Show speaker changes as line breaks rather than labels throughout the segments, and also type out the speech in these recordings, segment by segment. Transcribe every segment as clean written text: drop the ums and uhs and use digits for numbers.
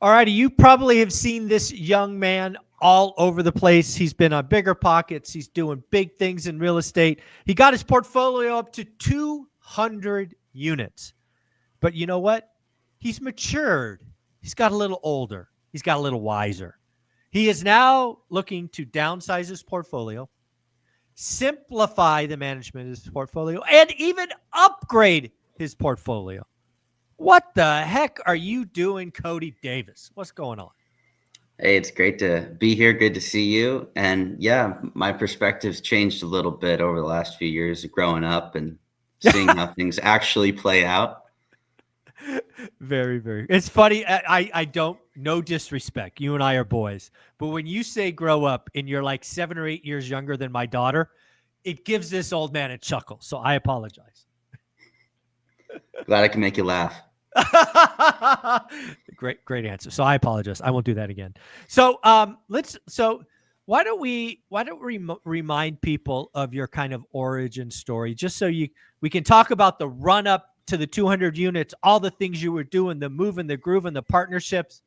All righty, you probably have seen this young man all over the place. He's been on Bigger Pockets. He's doing big things in real estate. He got his portfolio up to 200 units. But you know what? He's matured. He's got a little older. He's got a little wiser. He is now looking to downsize his portfolio, simplify the management of his portfolio, and even upgrade his portfolio. What the heck are you doing, Cody Davis? What's going on?
Hey, it's great to be here. Good to see you. And yeah, my perspective's changed a little bit over the last few years of growing up and seeing how things actually play out.
Very, very. It's funny. I don't, no disrespect. You and I are boys. But when you say grow up and you're like 7 or 8 years younger than my daughter, it gives this old man a chuckle. So I apologize.
Glad I can make you laugh.
Great answer. So I apologize. I won't do that again. So why don't we remind people of your kind of origin story, just so we can talk about the run up to the 200 units, all the things you were doing, the move and the groove and the partnerships.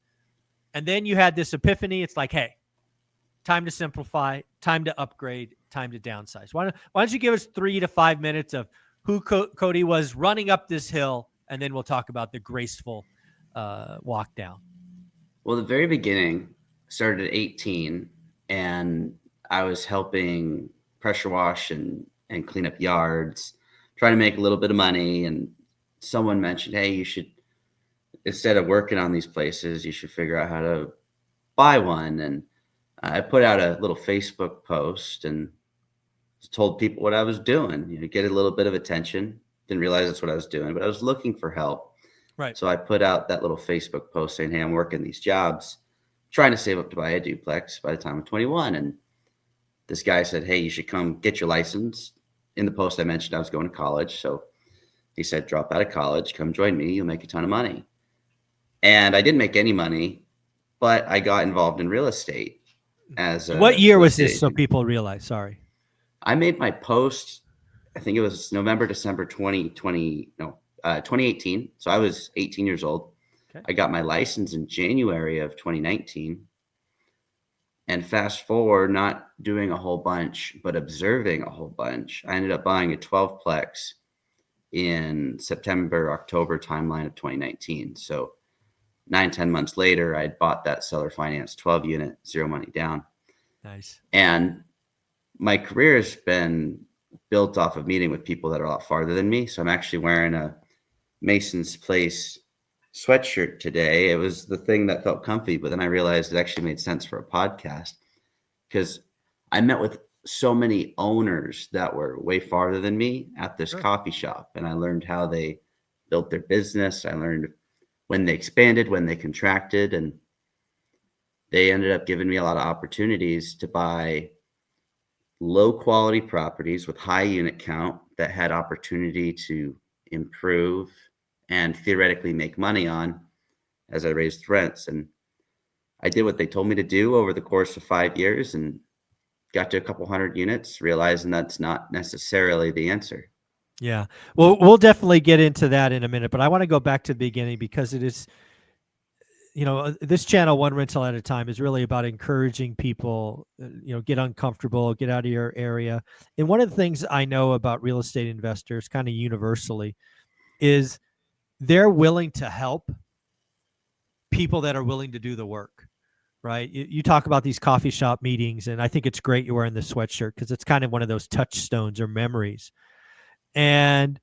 And then you had this epiphany. It's like, hey, time to simplify, time to upgrade, time to downsize. Why don't you give us 3 to 5 minutes of who Cody was running up this hill, and then we'll talk about the graceful walk down.
Well, the very beginning started at 18, and I was helping pressure wash and clean up yards, trying to make a little bit of money. And someone mentioned, hey, you should, instead of working on these places, you should figure out how to buy one. And I put out a little Facebook post and told people what I was doing, get a little bit of attention. Didn't realize that's what I was doing, but I was looking for help.
Right.
So I put out that little Facebook post saying, hey, I'm working these jobs, trying to save up to buy a duplex by the time I'm 21. And this guy said, hey, you should come get your license. In the post I mentioned I was going to college. So he said, drop out of college, come join me. You'll make a ton of money. And I didn't make any money, but I got involved in real estate.
What year was this, so people realize? Sorry.
I made my post, I think it was December 2018. So I was 18 years old. Okay. I got my license in January of 2019. And fast forward, not doing a whole bunch, but observing a whole bunch, I ended up buying a 12-plex in September, October timeline of 2019. So 9-10 months later, I had bought that seller finance 12 unit, 0 money down.
Nice.
And my career has been built off of meeting with people that are a lot farther than me. So I'm actually wearing a Mason's Place sweatshirt today. It was the thing that felt comfy, but then I realized it actually made sense for a podcast because I met with so many owners that were way farther than me at this coffee shop. And I learned how they built their business. I learned when they expanded, when they contracted, and they ended up giving me a lot of opportunities to buy low quality properties with high unit count that had opportunity to improve and theoretically make money on as I raised rents. And I did what they told me to do over the course of 5 years and got to a couple hundred units, realizing that's not necessarily the answer.
Yeah. Well, we'll definitely get into that in a minute, but I want to go back to the beginning because it is, this channel, One Rental at a Time, is really about encouraging people, get uncomfortable, get out of your area. And one of the things I know about real estate investors kind of universally is they're willing to help people that are willing to do the work, right? You talk about these coffee shop meetings, and I think it's great you're wearing the sweatshirt because it's kind of one of those touchstones or memories. And,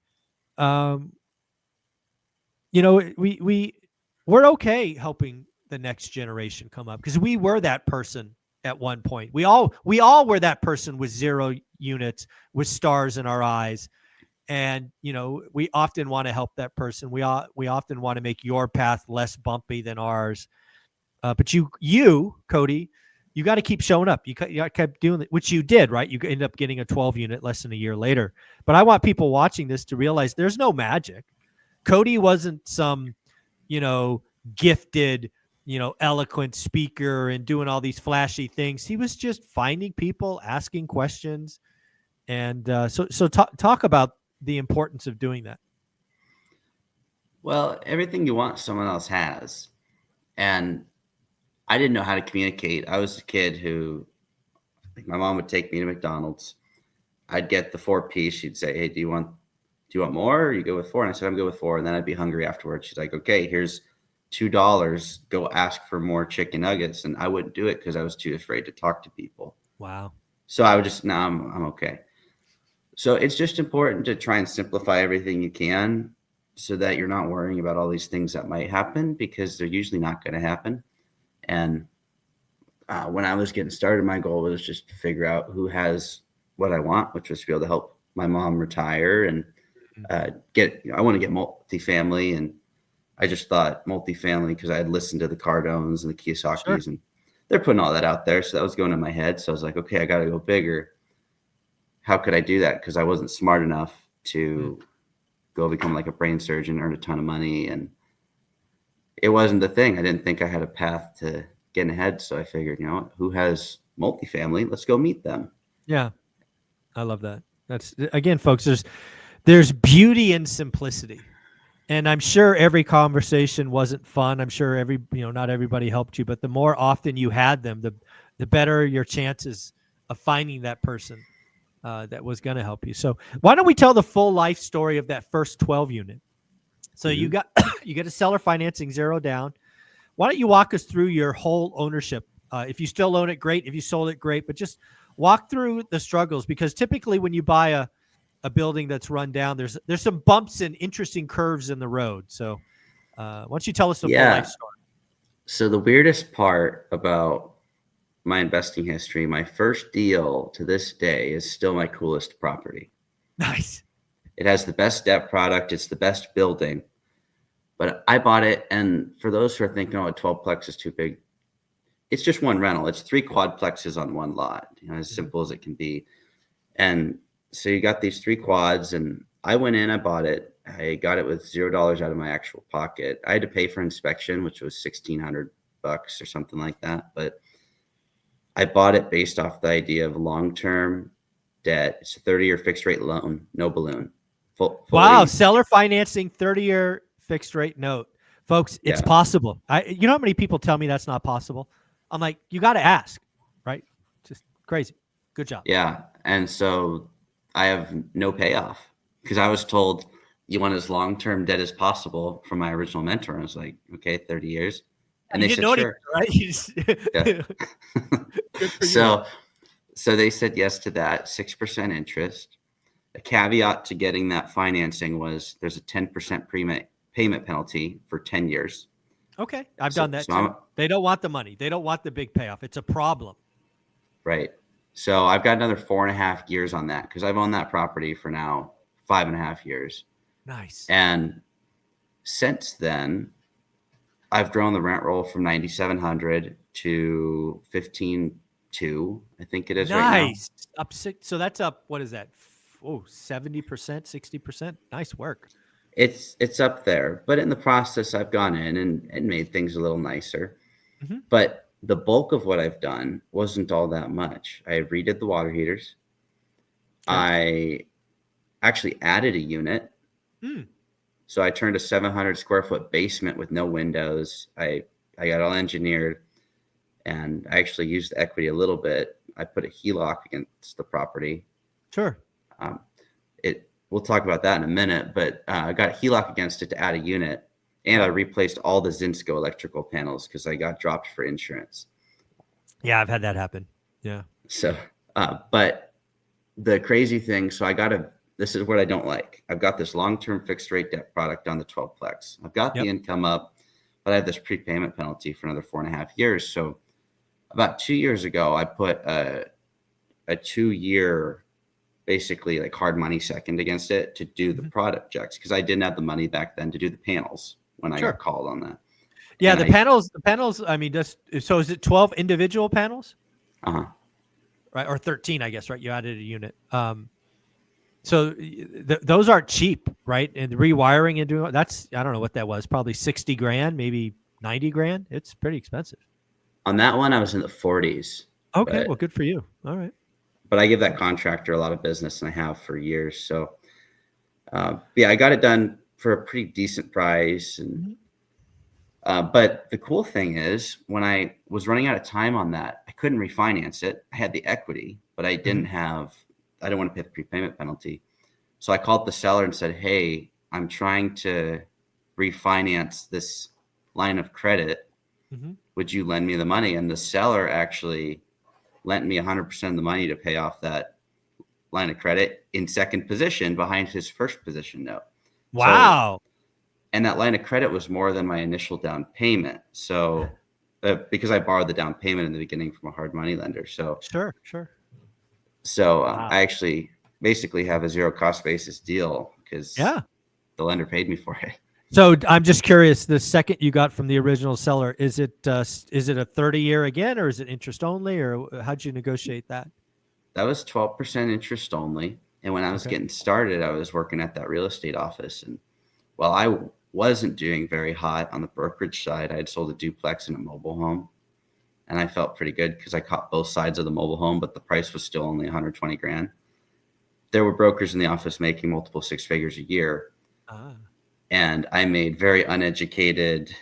we're okay helping the next generation come up because we were that person at one point. We all were that person with 0 units, with stars in our eyes. And, we often want to help that person. We often want to make your path less bumpy than ours. But you, Cody, you got to keep showing up. You kept doing it, which you did, right? You ended up getting a 12 unit less than a year later. But I want people watching this to realize there's no magic. Cody wasn't some, gifted, eloquent speaker and doing all these flashy things. He was just finding people, asking questions. And so talk about the importance of doing that.
Well, everything you want, someone else has. And I didn't know how to communicate. I was a kid who, like, my mom would take me to McDonald's. I'd get the 4-piece. She'd say, "Hey, do you want more? Or you go with 4?" And I said, "I'm good with 4." And then I'd be hungry afterwards. She's like, "Okay, here's $2. Go ask for more chicken nuggets." And I wouldn't do it because I was too afraid to talk to people.
Wow.
So I would just, no, I'm okay. So it's just important to try and simplify everything you can so that you're not worrying about all these things that might happen, because they're usually not going to happen. And when I was getting started, my goal was just to figure out who has what I want, which was to be able to help my mom retire and I want to get multifamily. And I just thought multifamily because I had listened to the Cardones and the Kiyosakis,
Sure.
and they're putting all that out there. So that was going in my head. So I was like, okay, I got to go bigger. How could I do that? Because I wasn't smart enough to go become like a brain surgeon, earn a ton of money. And it wasn't the thing. I didn't think I had a path to getting ahead. So I figured, who has multifamily? Let's go meet them.
Yeah. I love that. That's, again, folks, there's beauty in simplicity. And I'm sure every conversation wasn't fun. I'm sure not everybody helped you, but the more often you had them, the better your chances of finding that person that was going to help you. So why don't we tell the full life story of that first 12 unit? So you get a seller financing, 0 down. Why don't you walk us through your whole ownership? If you still own it, great. If you sold it, great. But just walk through the struggles, because typically when you buy a building that's run down, there's some bumps and interesting curves in the road. So why don't you tell us the full life story?
So the weirdest part about my investing history, my first deal to this day is still my coolest property.
Nice.
It has the best debt product. It's the best building. But I bought it, and for those who are thinking, a 12-plex is too big, it's just one rental. It's 3 quadplexes on one lot, as simple as it can be. And so you got these 3 quads, and I went in, I bought it. I got it with $0 out of my actual pocket. I had to pay for inspection, which was $1,600 or something like that. But I bought it based off the idea of long-term debt. It's a 30-year fixed rate loan, no balloon.
Wow, seller financing, 30-year fixed rate note. Folks, it's possible. You know how many people tell me that's not possible? I'm like, you got to ask, right? Just crazy. Good job.
Yeah. And so I have no payoff, because I was told you want as long-term debt as possible from my original mentor. And I was like, okay, 30 years. And
you
they
didn't
said,
know
sure.
Right? Good for
you. So they said yes to that, 6% interest. A caveat to getting that financing was there's a 10% payment penalty for 10 years.
Okay. I've done that too. They don't want the money. They don't want the big payoff. It's a problem.
Right. So I've got another 4.5 years on that, because I've owned that property for now 5.5 years.
Nice.
And since then, I've grown the rent roll from 9,700 to 15.2, I think it is right now.
Nice. Up 6. So that's up. What is that? 70%, 60%. Nice work.
It's up there, but in the process, I've gone in and made things a little nicer. But the bulk of what I've done wasn't all that much. I redid the water heaters. Okay. I actually added a unit. So I turned a 700 square foot basement with no windows. I got all engineered, and I actually used the equity a little bit. I put a HELOC against the property.
Sure.
We'll talk about that in a minute, but I got a HELOC against it to add a unit, and I replaced all the Zinsco electrical panels because I got dropped for insurance.
Yeah, I've had that happen. Yeah.
So, but the crazy thing, so this is what I don't like. I've got this long-term fixed rate debt product on the 12-plex. I've got the income up, but I have this prepayment penalty for another 4.5 years. So about 2 years ago, I put a 2-year basically like hard money second against it to do the projects, because I didn't have the money back then to do the panels when I got called on that.
Yeah, the panels. I mean, so is it 12 individual panels? Right, or 13, I guess. Right, you added a unit. So those aren't cheap, right? And the rewiring and doing that's, I don't know what that was, probably 60 grand, maybe 90 grand. It's pretty expensive.
On that one, I was in the 40s.
Okay, well, good for you. All right.
But I give that contractor a lot of business, and I have for years. So, I got it done for a pretty decent price. And But the cool thing is, when I was running out of time on that, I couldn't refinance it. I had the equity, but I didn't want to pay the prepayment penalty. So I called the seller and said, hey, I'm trying to refinance this line of credit. Would you lend me the money? And the seller actually lent me 100% of the money to pay off that line of credit in second position behind his first position note.
Wow.
And that line of credit was more than my initial down payment. So because I borrowed the down payment in the beginning from a hard money lender. So
Sure. Wow.
I actually basically have a zero cost basis deal because the lender paid me for it.
So I'm just curious, the second you got from the original seller, is it a 30-year again, or is it interest only, or how'd you negotiate that?
That was 12% interest only. And when I was getting started, I was working at that real estate office. And while I wasn't doing very hot on the brokerage side, I had sold a duplex and a mobile home. And I felt pretty good because I caught both sides of the mobile home, but the price was still only 120 grand. There were brokers in the office making multiple six figures a year. And I made very uneducated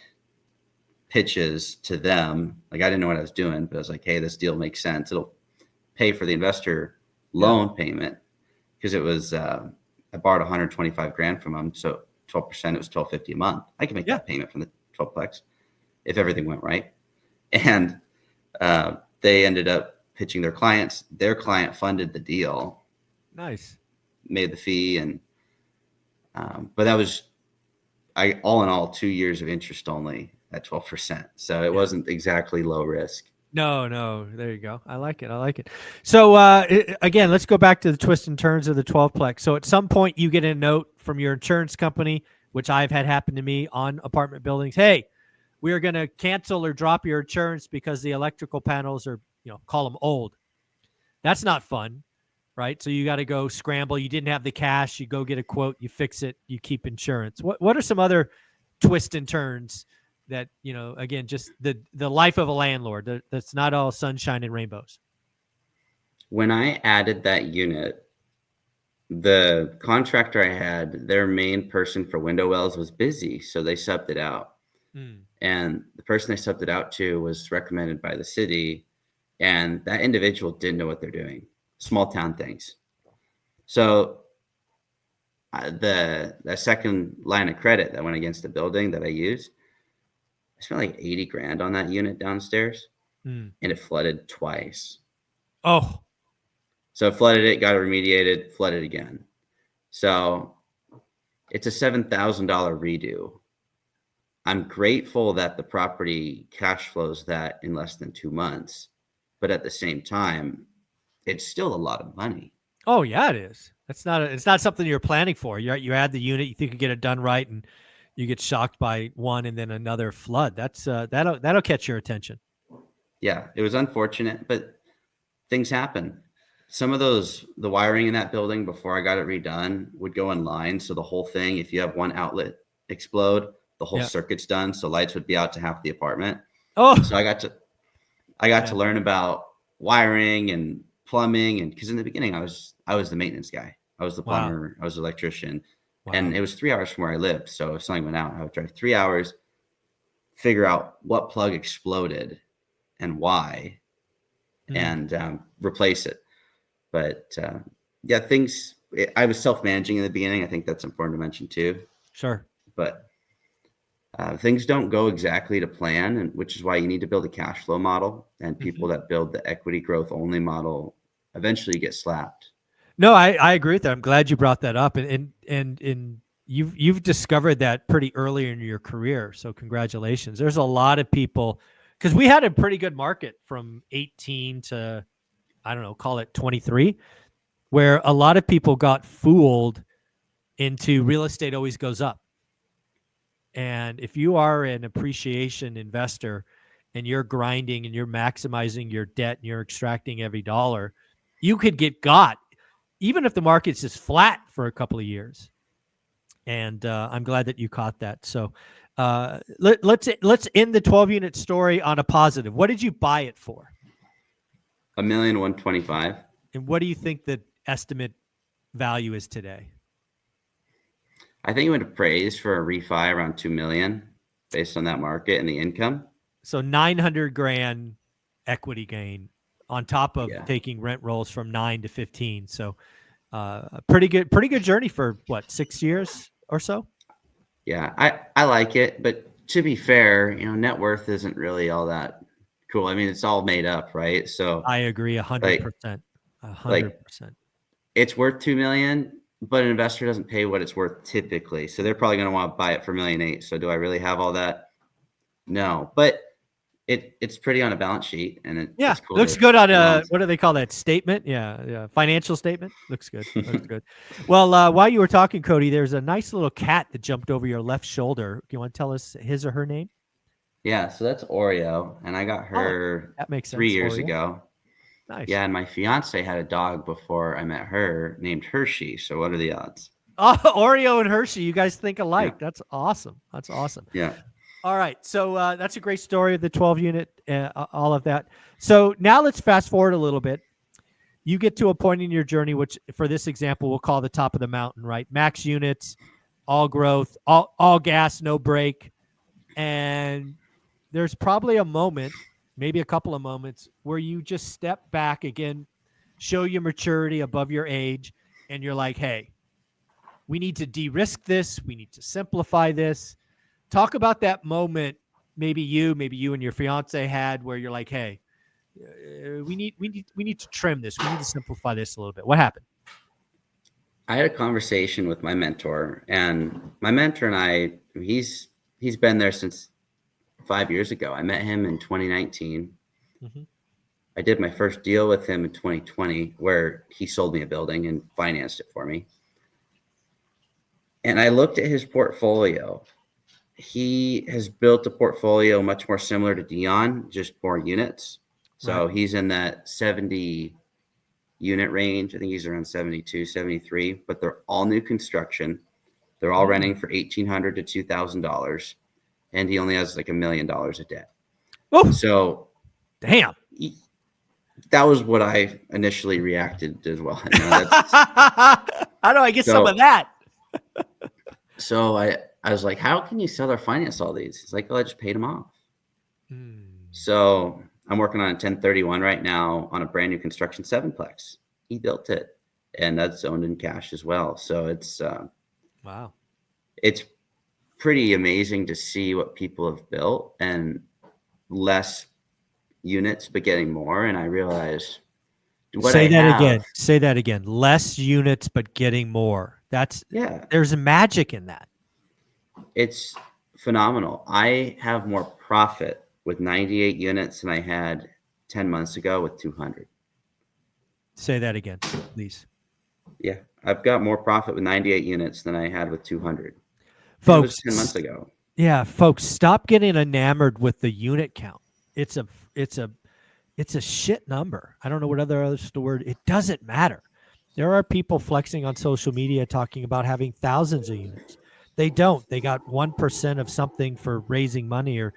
pitches to them. Like, I didn't know what I was doing, but I was like, hey, this deal makes sense. It'll pay for the investor loan payment, because it was, I borrowed 125 grand from them. So 12%, it was 1250 a month. I can make that payment from the 12plex if everything went right. And they ended up pitching their clients. Their client funded the deal.
Nice.
Made the fee. And, but that was, all in all, 2 years of interest only at 12%. So it wasn't exactly low risk.
No, there you go. I like it. So again, let's go back to the twists and turns of the 12plex. So at some point you get a note from your insurance company, which I've had happen to me on apartment buildings. Hey, we are going to cancel or drop your insurance because the electrical panels are, call them old. That's not fun, right? So you got to go scramble. You didn't have the cash. You go get a quote. You fix it. You keep insurance. What are some other twists and turns that, again, just the life of a landlord, that's not all sunshine and rainbows?
When I added that unit, the contractor I had, their main person for window wells was busy, so they subbed it out. And the person they subbed it out to was recommended by the city, and that individual didn't know what they're doing. Small town things. So the second line of credit that went against the building that I used, I spent like 80 grand on that unit downstairs, and it flooded twice.
Oh.
So it flooded it, got it remediated, flooded again. So it's a $7,000 redo. I'm grateful that the property cash flows that in less than 2 months, but at the same time, it's still a lot of money.
Oh yeah, it is. It's not something you're planning for. You add the unit, you think you get it done right, and you get shocked by one and then another flood. That's that'll catch your attention.
Yeah, it was unfortunate, but things happen. Some of the wiring in that building before I got it redone would go in line. So the whole thing, if you have one outlet explode, the whole circuit's done. So lights would be out to half the apartment.
Oh,
so I got to learn about wiring and plumbing. And because in the beginning I was the maintenance guy. I was the plumber. I was the electrician. And it was 3 hours from where I lived. So if something went out, I would drive 3 hours, figure out what plug exploded and why, and replace it. But I was self-managing in the beginning. I think that's important to mention too.
Sure.
But things don't go exactly to plan, and which is why you need to build a cash flow model. And people that build the equity growth only model eventually get slapped.
No, I agree with that. I'm glad you brought that up, and you've discovered that pretty early in your career. So congratulations. There's a lot of people, because we had a pretty good market from 18 to, I don't know, call it 23, where a lot of people got fooled into real estate always goes up. And if you are an appreciation investor and you're grinding and you're maximizing your debt and you're extracting every dollar, you could get got, even if the market's just flat for a couple of years. And I'm glad that you caught that. So let's end the 12-unit story on a positive. What did you buy it for?
$1,125,000.
And what do you think the estimate value is today?
I think it would appraise for a refi around $2 million. based on that market and the income.
So 900 grand equity gain on top of
Yeah.
taking rent rolls from 9 to 15. So a pretty good journey for what, 6 years or so?
Yeah. I like it, but to be fair, net worth isn't really all that cool. I mean, it's all made up, right? So
I agree
like
100%.
like
100%.
it's worth 2 million, but an investor doesn't pay what it's worth typically. So they're probably going to want to buy it for $1.8 million. So do I really have all that? No, but it's pretty on a balance sheet, and
Yeah,
it's cool
looks
to
good on
own
a,
loans.
what do they call that, statement? Yeah, financial statement. Looks good. Looks good. Well, while you were talking, Cody, there's a nice little cat that jumped over your left shoulder. Do you want to tell us his or her name?
Yeah, so that's Oreo, and I got
Oh,
her
that makes
3
sense.
years
Oreo.
ago.
Nice.
Yeah, and my fiance had a dog before I met her named Hershey. So what are the odds?
Oh, Oreo and Hershey, you guys think
Yeah,
alike. That's awesome. That's awesome.
yeah.
All right. So that's a great story of the 12 unit, all of that. So now let's fast forward a little bit. You get to a point in your journey, which for this example, we'll call the top of the mountain, right? Max units, all growth, all gas, no brake. And there's probably a moment, maybe a couple of moments, where you just step back again, show your maturity above your age, and you're like, hey, we need to de-risk this. We need to simplify this. Talk about that moment, maybe you and your fiance had, where you're like, hey, we need to trim this. We need to simplify this a little bit. What happened?
I had a conversation with my mentor, and my mentor and I, he's been there since 5 years ago. I met him in 2019.
Mm-hmm.
I did my first deal with him in 2020, where he sold me a building and financed it for me. And I looked at his portfolio. He has built a portfolio much more similar to Dion, just more units.
Right.
So he's in that 70 unit range. I think he's around 72, 73, but they're all new construction. They're all renting for $1,800 to $2,000. And he only has like $1 million of debt.
Oh,
So
damn.
that was what I initially reacted as well.
How do I get some of that?
So I was like, how can you sell or finance all these? He's like, oh, I just paid them off. So I'm working on a 1031 right now on a brand new construction 7-plex. He built it, and that's owned in cash as well. So
Wow.
It's pretty amazing to see what people have built, and less units, but getting more. And I realize what I
Say that
have.
again. Say that again. Less units, but getting more. There's magic in that.
It's phenomenal. I have more profit with 98 units than I had 10 months ago with 200.
Say that again, please.
Yeah, I've got more profit with 98 units than I had with 200.
Folks,
it was 10 months ago.
Yeah, folks, stop getting enamored with the unit count. It's a shit number. I don't know what other word. It doesn't matter. There are people flexing on social media talking about having thousands of units. They don't. They got 1% of something for raising money, or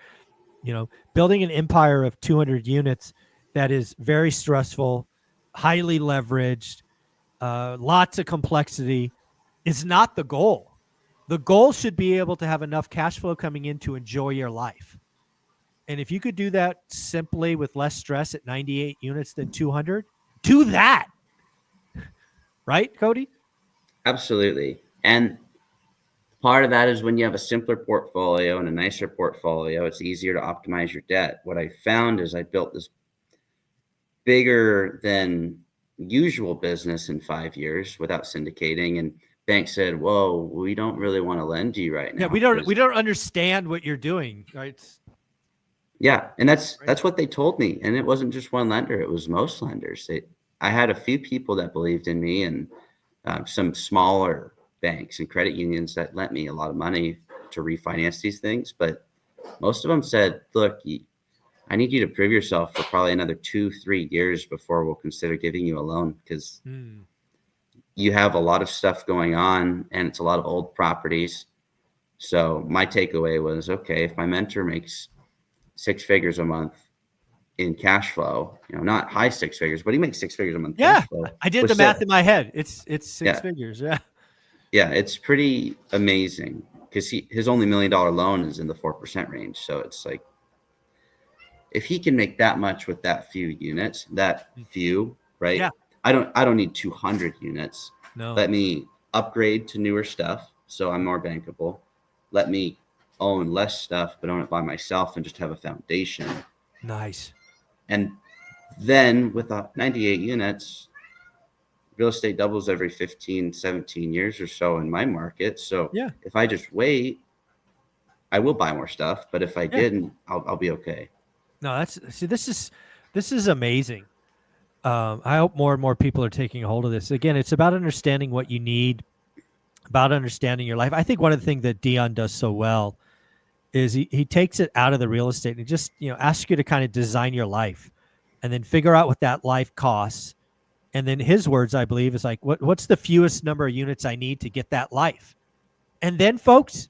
building an empire of 200 units that is very stressful, highly leveraged, lots of complexity is not the goal. The goal should be able to have enough cash flow coming in to enjoy your life. And if you could do that simply with less stress at 98 units than 200, do that. Right, Cody?
Absolutely. And part of that is when you have a simpler portfolio and a nicer portfolio, it's easier to optimize your debt. What I found is I built this bigger than usual business in 5 years without syndicating, and banks said, whoa, we don't really want to lend to you right now.
Yeah, we don't understand what you're doing, right?
Yeah, and that's what they told me. And it wasn't just one lender, it was most lenders. I had a few people that believed in me, and some smaller banks and credit unions that lent me a lot of money to refinance these things. But most of them said, look, I need you to prove yourself for probably another 2-3 years before we'll consider giving you a loan, because you have a lot of stuff going on, and it's a lot of old properties. So my takeaway was, okay, if my mentor makes 6 figures a month in cash flow, not high 6 figures, but he makes 6 figures a month.
Yeah,
cash flow,
I did the math in my head. It's 6 figures. Yeah.
Yeah, it's pretty amazing, because his only $1 million loan is in the 4% range. So it's like, if he can make that much with that few units, right?
Yeah.
I don't need 200 units.
No.
Let me upgrade to newer stuff so I'm more bankable. Let me own less stuff, but own it by myself and just have a foundation.
Nice.
And then with 98 units, real estate doubles every 15, 17 years or so in my market. So
Yeah.
if I just wait, I will buy more stuff. But if I
Yeah.
didn't, I'll be okay.
No, this is amazing. I hope more and more people are taking a hold of this. Again, it's about understanding what you need, about understanding your life. I think one of the things that Dion does so well is he takes it out of the real estate and just, asks you to kind of design your life and then figure out what that life costs. And then his words, I believe, is like, what's the fewest number of units I need to get that life? And then, folks,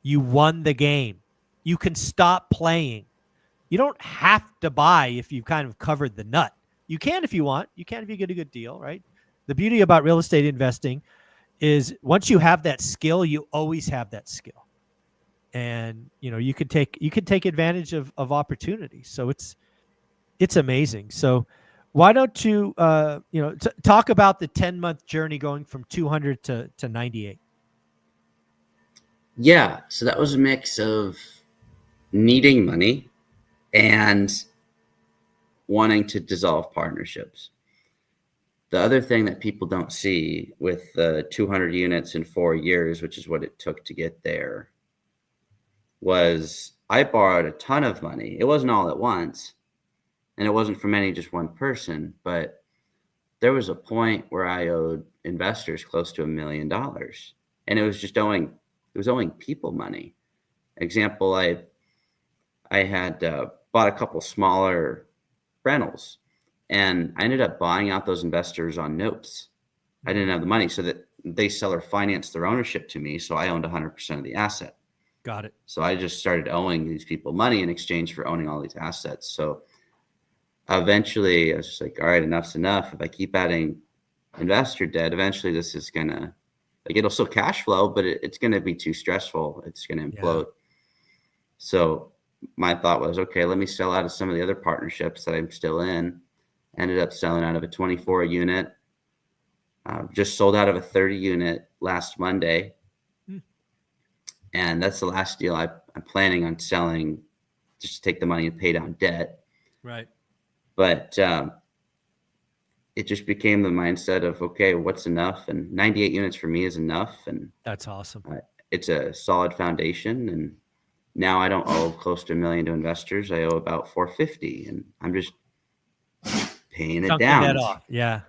you won the game. You can stop playing. You don't have to buy if you've kind of covered the nut. You can if you want. You can if you get a good deal, right? The beauty about real estate investing is once you have that skill, you always have that skill. And you could take advantage of opportunities. So it's amazing. So why don't you talk about the 10-month journey going from 200 to 98?
Yeah. So that was a mix of needing money and wanting to dissolve partnerships. The other thing that people don't see with the 200 units in 4 years, which is what it took to get there, was I borrowed a ton of money. It wasn't all at once, and it wasn't from any just one person, but there was a point where I owed investors close to $1 million, and it was owing people money. Example, I had bought a couple smaller rentals, and I ended up buying out those investors on notes. I didn't have the money, so that they seller financed their ownership to me, so I owned 100% of the asset.
Got it.
So I just started owing these people money in exchange for owning all these assets. So eventually I was just like, all right, enough's enough. If I keep adding investor debt, eventually this is gonna, like, it'll still cash flow, but it's gonna be too stressful. It's gonna implode. Yeah. So my thought was, okay, let me sell out of some of the other partnerships that I'm still in. Ended up selling out of a 24 unit. Just sold out of a 30 unit last Monday. And that's the last deal I'm planning on selling, just to take the money and pay down debt.
Right.
But it just became the mindset of, okay, what's enough? And 98 units for me is enough. And
that's awesome.
It's a solid foundation. And now I don't owe close to $1 million to investors. I owe about 450, and I'm just paying it down.
That off. Yeah.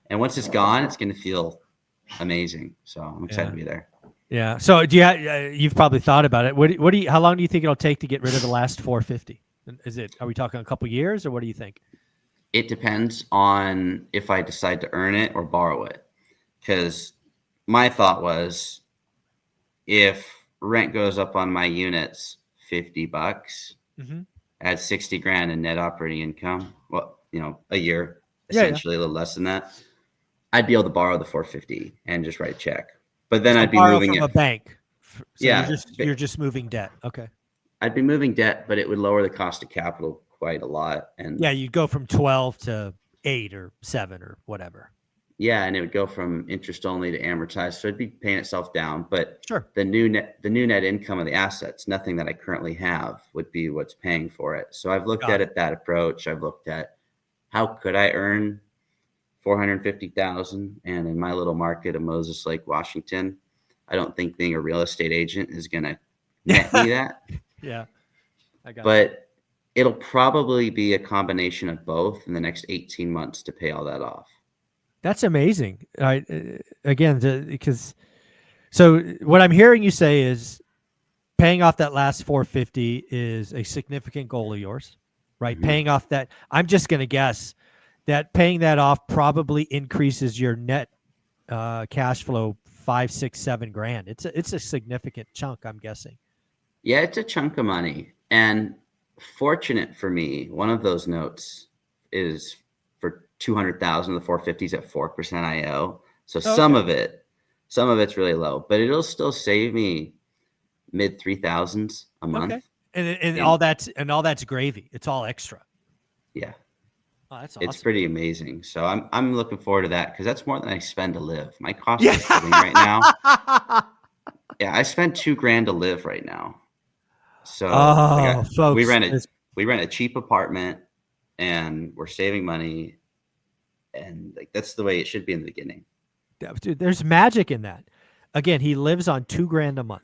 And once it's gone, it's going to feel amazing. So I'm excited to be there.
Yeah. So do you've probably thought about it. How long do you think it'll take to get rid of the last 450? Are we talking a couple years, or what do you think?
It depends on if I decide to earn it or borrow it. Because my thought was, if rent goes up on my units $50, add 60 grand in net operating income, well, a year, essentially a little less than that, I'd be able to borrow the 450 and just write a check. But then I'd be moving
from a bank. So
yeah,
you're just moving debt. Okay.
I'd be moving debt, but it would lower the cost of capital quite a lot. And
yeah, you'd go from 12 to 8 or 7 or whatever.
Yeah, and it would go from interest only to amortized, so it'd be paying itself down. But
sure,
the new net income of the assets, nothing that I currently have, would be what's paying for it. So I've looked at it that approach. I've looked at how could I earn $450,000, and in my little market of Moses Lake, Washington, I don't think being a real estate agent is going to net me that.
Yeah, I got
but it. It'll probably be a combination of both in the next 18 months to pay all that off.
That's amazing. Because so what I'm hearing you say is paying off that last 450 is a significant goal of yours, right? Mm-hmm. Paying off that, I'm just going to guess that paying that off probably increases your net cash flow 5, 6, 7 grand. It's a significant chunk, I'm guessing.
Yeah, it's a chunk of money. And fortunate for me, one of those notes is for 200,000. The 450s at 4% IO. So some of it's really low, but it'll still save me mid 3,000s a
Okay.
month.
And
And
all that's gravy. It's all extra.
yeah,
Oh, that's
it's
awesome.
pretty amazing. So I'm looking forward to that because that's more than I spend to live. My cost
Yeah.
of living right now, yeah, I spend 2 grand to live right now. So
Oh,
we
folks,
rent a we rent a cheap apartment and we're saving money, and like that's the way it should be in the beginning.
dude, there's magic in that. Again, he lives on 2 grand a month,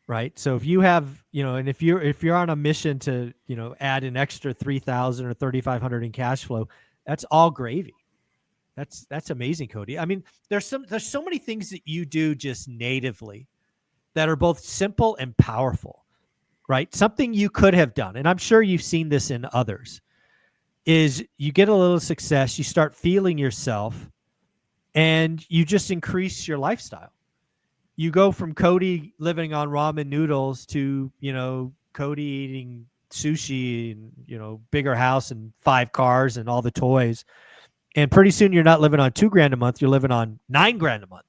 right? So if you have, and if you're on a mission to, add an extra 3,000 or 3,500 in cash flow, that's all gravy. That's amazing, Cody. I mean, there's so many things that you do just natively that are both simple and powerful, right? Something you could have done, and I'm sure you've seen this in others, is you get a little success, you start feeling yourself, and you just increase your lifestyle. You go from Cody living on ramen noodles to, Cody eating sushi and, bigger house and 5 cars and all the toys. And pretty soon you're not living on 2 grand a month, you're living on 9 grand a month.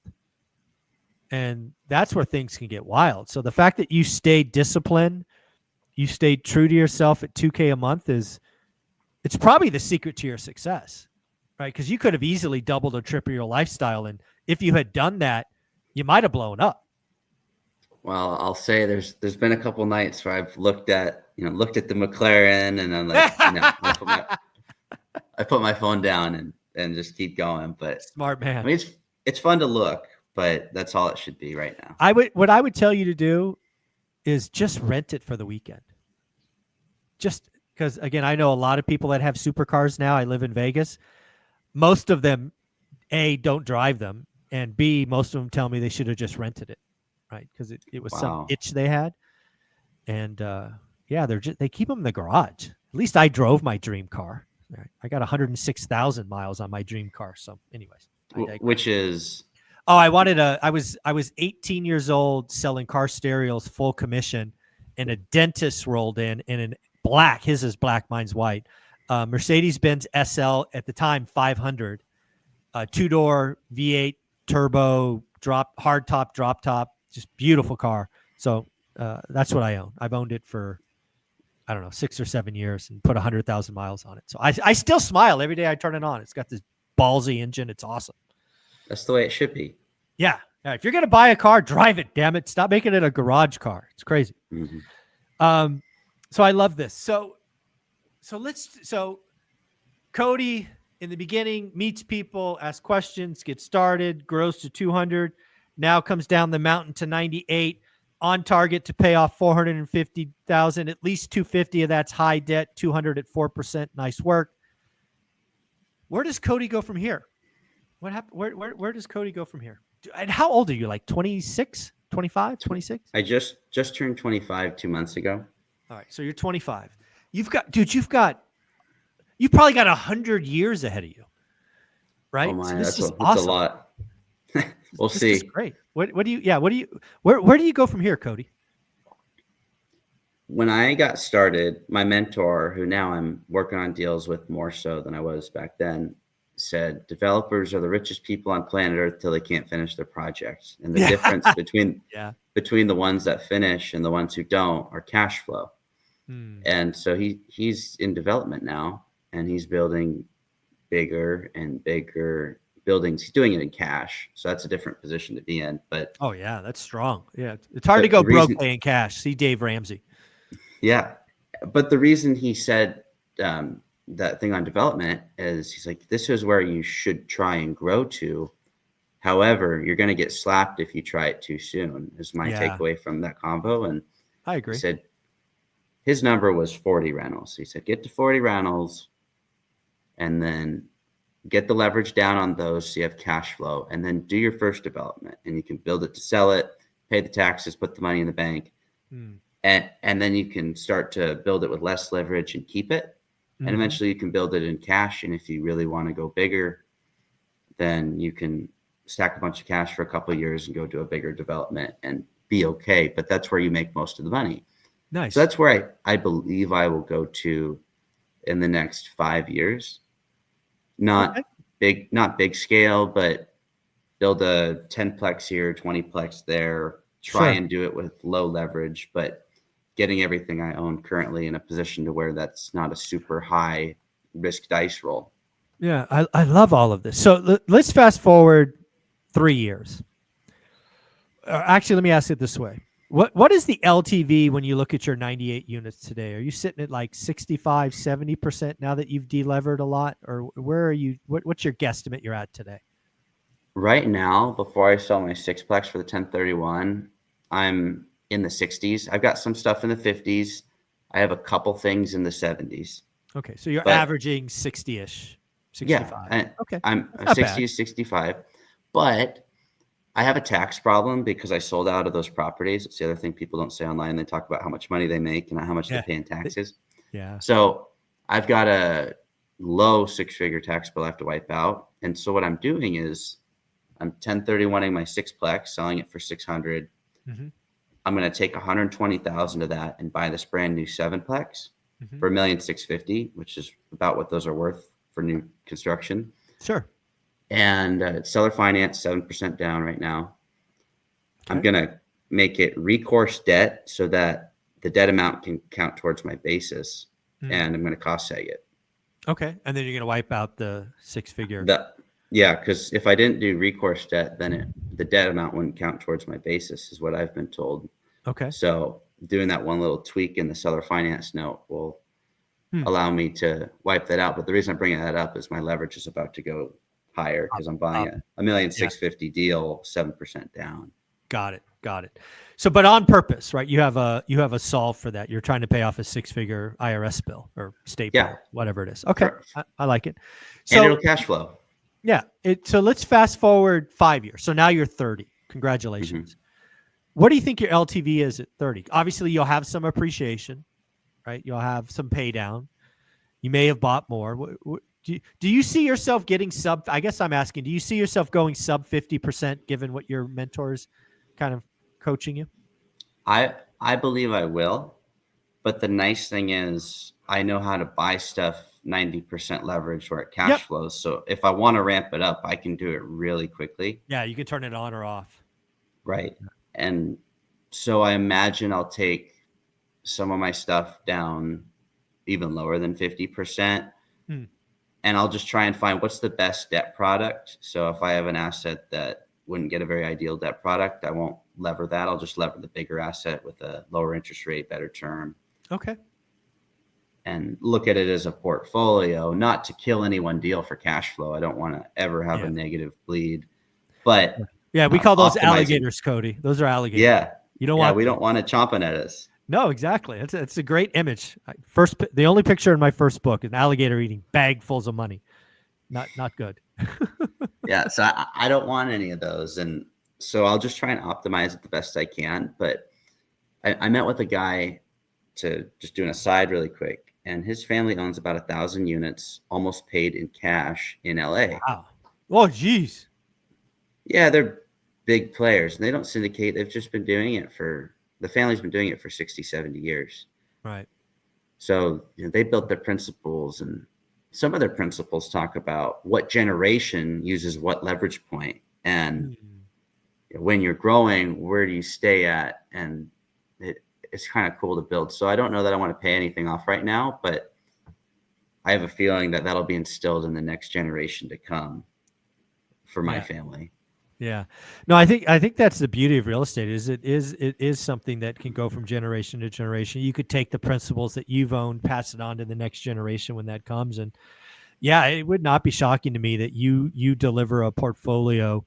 And that's where things can get wild. So the fact that you stayed disciplined, you stayed true to yourself at 2K a month it's probably the secret to your success, right? Because you could have easily doubled or tripled your lifestyle. And if you had done that, you might have blown up.
Well, I'll say there's been a couple nights where I've looked at the McLaren and I'm like, I put my phone down and just keep going. But
Smart
I
man.
mean, it's fun to look, but that's all it should be right now.
What I would tell you to do is just rent it for the weekend. Just because, again, I know a lot of people that have supercars now. I live in Vegas. Most of them, A, don't drive them, and B, most of them tell me they should have just rented it, right? Because it was some
Wow.
itch they had. And yeah, they keep them in the garage. At least I drove my dream car. I got 106,000 miles on my dream car. So, anyways,
Which is
oh, I was 18 years old selling car stereos full commission, and a dentist rolled in black. His is black, mine's white. Mercedes-Benz SL at the time 500, 2-door V8 turbo hard top, drop top, just beautiful car. So that's what I own. I've owned it for, I don't know, 6 or 7 years and put 100,000 miles on it. So I still smile every day I turn it on. It's got this ballsy engine. It's awesome.
that's the way it should be.
Yeah. If you're going to buy a car, drive it, damn it. Stop making it a garage car. It's crazy.
Mm-hmm.
So I love this. So Cody in the beginning meets people, asks questions, gets started, grows to 200, now comes down the mountain to 98, on target to pay off 450,000, at least 250 of that's high debt, 200 at 4%. Nice work. Where does Cody go from here? What happened? Where does Cody go from here? And how old are you? Like 26, 25, 26?
I just turned 25 2 months ago.
All right. So you're 25. You've probably got 100 years ahead of you. Right?
Oh my,
So
that's
awesome.
a lot. We'll see.
This is great. Where do you go from here, Cody?
When I got started, my mentor, who now I'm working on deals with more so than I was back then, said developers are the richest people on planet Earth till they can't finish their projects. And the difference between the ones that finish and the ones who don't are cash flow. And so he's in development now, and he's building bigger and bigger buildings. He's doing it in cash, so that's a different position to be in. But
oh yeah, that's strong. Yeah, it's hard to go broke paying cash. See Dave Ramsey.
Yeah, but the reason he said that thing on development is he's like, this is where you should try and grow to. However, you're going to get slapped if you try it too soon, is my takeaway from that convo. And
I agree.
He said his number was 40 rentals. He said, get to 40 rentals and then get the leverage down on those so you have cash flow, and then do your first development, and you can build it to sell it, pay the taxes, put the money in the bank. And then you can start to build it with less leverage and keep it. And eventually you can build it in cash. And if you really want to go bigger, then you can stack a bunch of cash for a couple of years and go do a bigger development and be okay. But that's where you make most of the money.
Nice.
So that's where I believe I will go to in the next 5 years. Not big scale, but build a 10-plex here, 20-plex there, try
Sure.
and do it with low leverage, but getting everything I own currently in a position to where that's not a super high risk dice roll.
Yeah, I love all of this. So let's fast forward 3 years. Actually, let me ask it this way. What is the LTV when you look at your 98 units today? Are you sitting at like 65, 70% now that you've delevered a lot? Or where are you? What's your guesstimate you're at today?
Right now, before I sell my sixplex for the 1031, I'm in the 60s. I've got some stuff in the 50s. I have a couple things in the 70s.
Okay, so you're
But
averaging 60-ish,
yeah,
65. Okay,
I'm
that's
a
not
60
bad.
to 65. But I have a tax problem because I sold out of those properties. It's the other thing people don't say online. They talk about how much money they make and not how much they
Yeah,
pay in taxes.
yeah.
So I've got a low six-figure tax bill I have to wipe out. And so what I'm doing is I'm 1031ing my sixplex, selling it for 600.
Mm-hmm,
I'm going to take 120,000 of that and buy this brand new sevenplex
mm-hmm.
for $1,650,000, which is about what those are worth for new construction.
Sure.
And seller finance, 7% down right now. I'm
Okay.
going to make it recourse debt so that the debt amount can count towards my basis,
Mm.
and I'm going to cost seg it.
Okay, and then you're gonna wipe out the 6-figure.
Yeah, because if I didn't do recourse debt, then the debt amount wouldn't count towards my basis, is what I've been told.
Okay.
So doing that one little tweak in the seller finance note will
Hmm.
allow me to wipe that out. But the reason I'm bringing that up is my leverage is about to go higher because I'm buying
Up.
a million
Yeah.
650 deal, 7% down.
Got it. So, but on purpose, right? You have a solve for that. You're trying to pay off a 6-figure IRS bill or state
Yeah.
bill, whatever it is. Okay, I like it.
And
So
it'll cash flow.
yeah, so let's fast forward 5 years. So now you're 30. Congratulations. What do you think your LTV is at 30? Obviously, you'll have some appreciation, right? You'll have some pay down. You may have bought more. Do you see yourself getting sub? I guess I'm asking, do you see yourself going sub 50% given what your mentors kind of coaching you?
I believe I will. But the nice thing is I know how to buy stuff 90% leverage where it cash
Yep.
flows. So if I want to ramp it up, I can do it really quickly.
Yeah, you can turn it on or off.
Right. And so I imagine I'll take some of my stuff down even lower than 50%.
Hmm.
And I'll just try and find what's the best debt product. So if I have an asset that wouldn't get a very ideal debt product, I won't lever that. I'll just lever the bigger asset with a lower interest rate, better term.
Okay.
And look at it as a portfolio, not to kill any one deal for cash flow. I don't want to ever have a negative bleed, but
yeah, we call those
optimizing.
alligators, Cody. Those are alligators.
Yeah.
You don't
Yeah,
want
we
them.
don't want it chomping at us.
No, exactly. It's a great image. The only picture in my first book, an alligator eating bagfuls of money. Not good.
Yeah, so I don't want any of those. And so I'll just try and optimize it the best I can. But I met with a guy, to just do an aside really quick, and his family owns about 1,000 units, almost paid in cash in LA.
Wow. Oh, geez.
Yeah, they're big players, and they don't syndicate. They've just been doing it the family's been doing it for 60, 70 years.
Right.
So they built their principles, and some of their principles talk about what generation uses what leverage point. And when you're growing, where do you stay at? And it's kind of cool to build. So I don't know that I want to pay anything off right now, but I have a feeling that that'll be instilled in the next generation to come for my family.
Yeah. No, I think that's the beauty of real estate is it is something that can go from generation to generation. You could take the principles that you've owned, pass it on to the next generation when that comes. And yeah, it would not be shocking to me that you deliver a portfolio,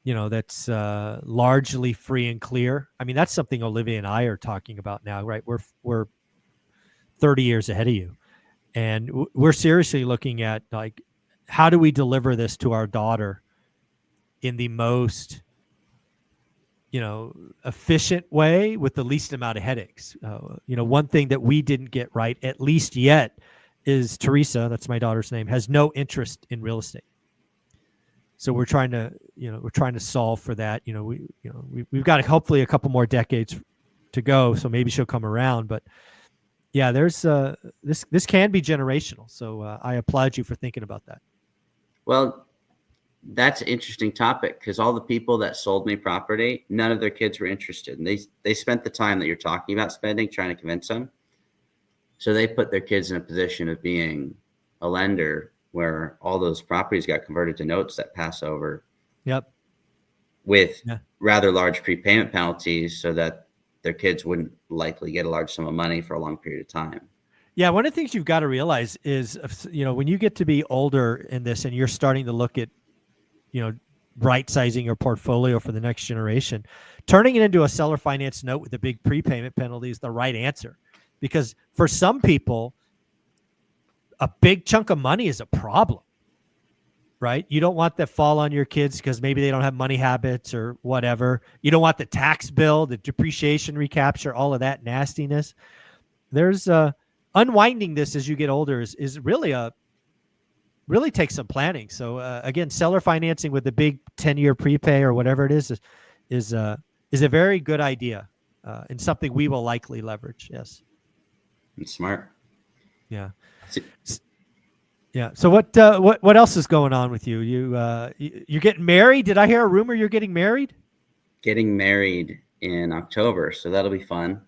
that's largely free and clear. I mean, that's something Olivia and I are talking about now, right? We're 30 years ahead of you. And we're seriously looking at like, how do we deliver this to our daughter in the most, efficient way with the least amount of headaches? One thing that we didn't get right, at least yet, is Teresa, that's my daughter's name, has no interest in real estate. So we're trying to solve for that. We've got hopefully a couple more decades to go, so maybe she'll come around. But yeah, there's this can be generational. So I applaud you for thinking about that.
Well, That's an interesting topic, because all the people that sold me property, none of their kids were interested. And they spent the time that you're talking about spending trying to convince them. So they put their kids in a position of being a lender where all those properties got converted to notes that pass over
Yep.
with
Yeah.
rather large prepayment penalties, so that their kids wouldn't likely get a large sum of money for a long period of time.
Yeah, one of the things you've got to realize is, when you get to be older in this and you're starting to look at, right sizing your portfolio for the next generation, turning it into a seller finance note with a big prepayment penalty is the right answer. Because for some people, a big chunk of money is a problem, right? You don't want that fall on your kids because maybe they don't have money habits or whatever. You don't want the tax bill, the depreciation recapture, all of that nastiness. There's unwinding this as you get older is really takes some planning. So again, seller financing with the big 10-year prepay or whatever it is a very good idea, and something we will likely leverage. Yes.
It's smart.
Yeah. Yeah. So what else is going on with you? You're getting married? Did I hear a rumor you're getting married?
Getting married in October, so that'll be fun.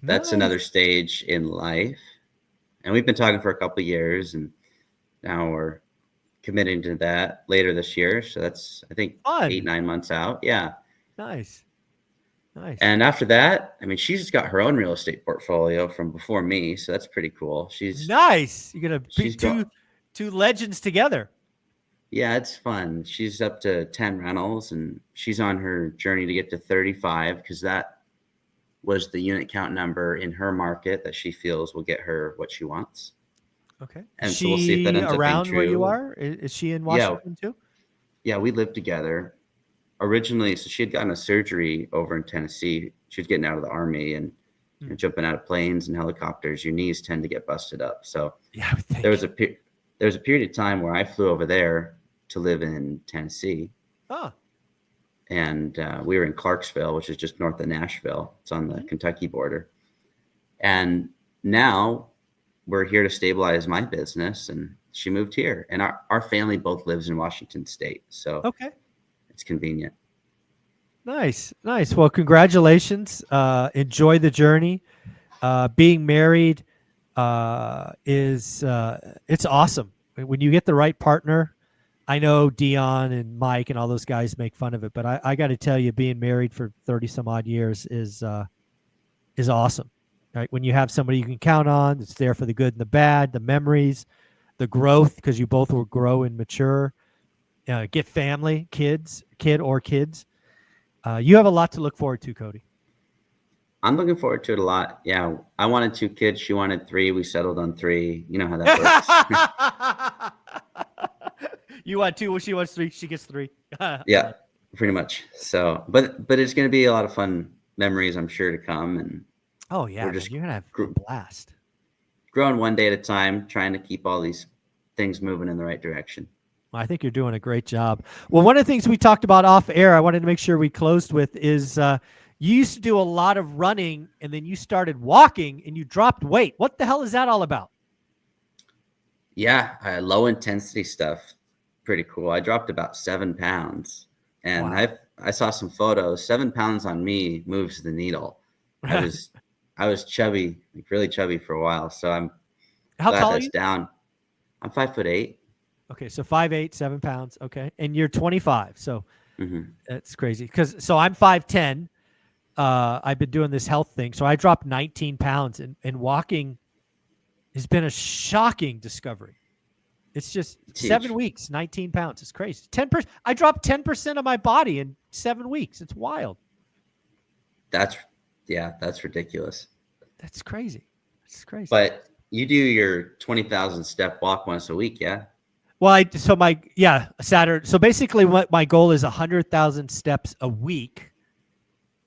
That's
Nice.
another stage in life. And we've been talking for a couple of years, and now we're committing to that later this year. So that's, I think,
Fun.
8-9 months out. Yeah.
Nice.
And after that, I mean, she's got her own real estate portfolio from before me. So that's pretty cool.
Nice. You're going to be two legends together.
Yeah, it's fun. She's up to 10 rentals, and she's on her journey to get to 35, because that was the unit count number in her market that she feels will get her what she wants.
Okay.
And so we'll see if that ends up being
around
true.
where you are? Is she in Washington too?
Yeah, we lived together originally. So she had gotten a surgery over in Tennessee. She was getting out of the Army and jumping out of planes and helicopters. Your knees tend to get busted up. So
yeah,
there was a period of time where I flew over there to live in Tennessee.
Oh.
And we were in Clarksville, which is just north of Nashville. It's on the Kentucky border. And now we're here to stabilize my business, and she moved here. And our family both lives in Washington State. So
okay,
it's convenient.
Nice. Well, congratulations. Enjoy the journey. Being married it's awesome. When you get the right partner, I know Dion and Mike and all those guys make fun of it, but I got to tell you, being married for 30 some odd years is awesome. Right? When you have somebody you can count on, it's there for the good and the bad, the memories, the growth, because you both will grow and mature. Get family, kid or kids. You have a lot to look forward to, Cody.
I'm looking forward to it a lot. Yeah, I wanted 2 kids. She wanted 3. We settled on 3. You know how that
works. You want 2, well, she wants 3. She gets 3.
Yeah, pretty much. So, but it's going to be a lot of fun memories, I'm sure, to come. And
oh yeah, you're gonna have a blast.
Growing one day at a time, trying to keep all these things moving in the right direction.
Well, I think you're doing a great job. Well, one of the things we talked about off air, I wanted to make sure we closed with, is you used to do a lot of running, and then you started walking, and you dropped weight. What the hell is that all about?
Yeah, low intensity stuff. Pretty cool. I dropped about 7 pounds, and wow. I saw some photos. 7 pounds on me moves the needle. I was chubby, like really chubby for a while. So I'm glad that's down. I'm 5'8".
Okay, so 5'8", 7 pounds. Okay, and you're 25. So that's crazy. So I'm 5'10". I've been doing this health thing, so I dropped 19 pounds, and walking has been a shocking discovery. It's just 7 weeks, 19 pounds. It's crazy. 10%. I dropped 10% of my body in 7 weeks. It's wild.
That's ridiculous.
That's crazy. It's crazy.
But you do your 20,000 step walk once a week, yeah?
Well, Saturday. So basically, what my goal is 100,000 steps a week.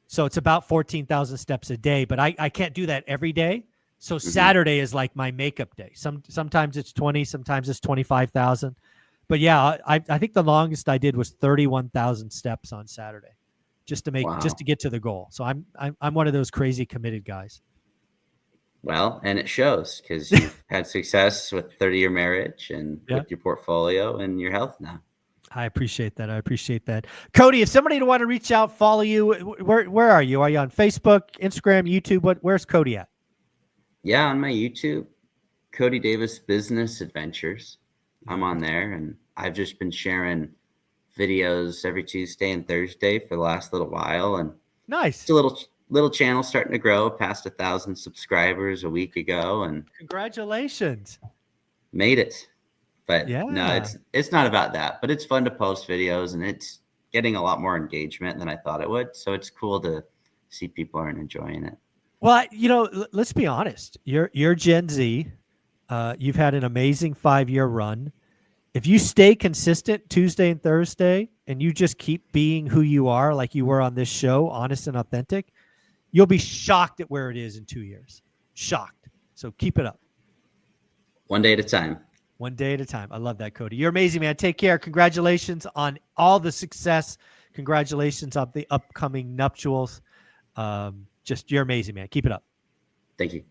So it's about 14,000 steps a day, but I can't do that every day. So Saturday is like my makeup day. Sometimes it's 20, sometimes it's 25,000. But yeah, I think the longest I did was 31,000 steps on Saturday, just to get to the goal. So I'm one of those crazy committed guys.
Well, and it shows, because you've had success with 30-year marriage and with your portfolio and your health now.
I appreciate that. I appreciate that. Cody, if somebody want to reach out, follow you, where are you? Are you on Facebook, Instagram, YouTube? Where's Cody at?
Yeah, on my YouTube, Cody Davis Business Adventures. I'm on there, and I've just been sharing videos every Tuesday and Thursday for the last little while, and
Nice.
it's a little channel starting to grow past 1,000 subscribers a week ago, and
Congratulations.
made it. But
Yeah.
no, it's not about that, but it's fun to post videos, and it's getting a lot more engagement than I thought it would. So it's cool to see people are enjoying it.
Well, let's be honest. You're Gen Z. You've had an amazing 5-year run. If you stay consistent Tuesday and Thursday, and you just keep being who you are, like you were on this show, honest and authentic, you'll be shocked at where it is in 2 years. Shocked. So keep it up.
One day at a time.
One day at a time. I love that, Cody. You're amazing, man. Take care. Congratulations on all the success. Congratulations on the upcoming nuptials. You're amazing, man. Keep it up.
Thank you.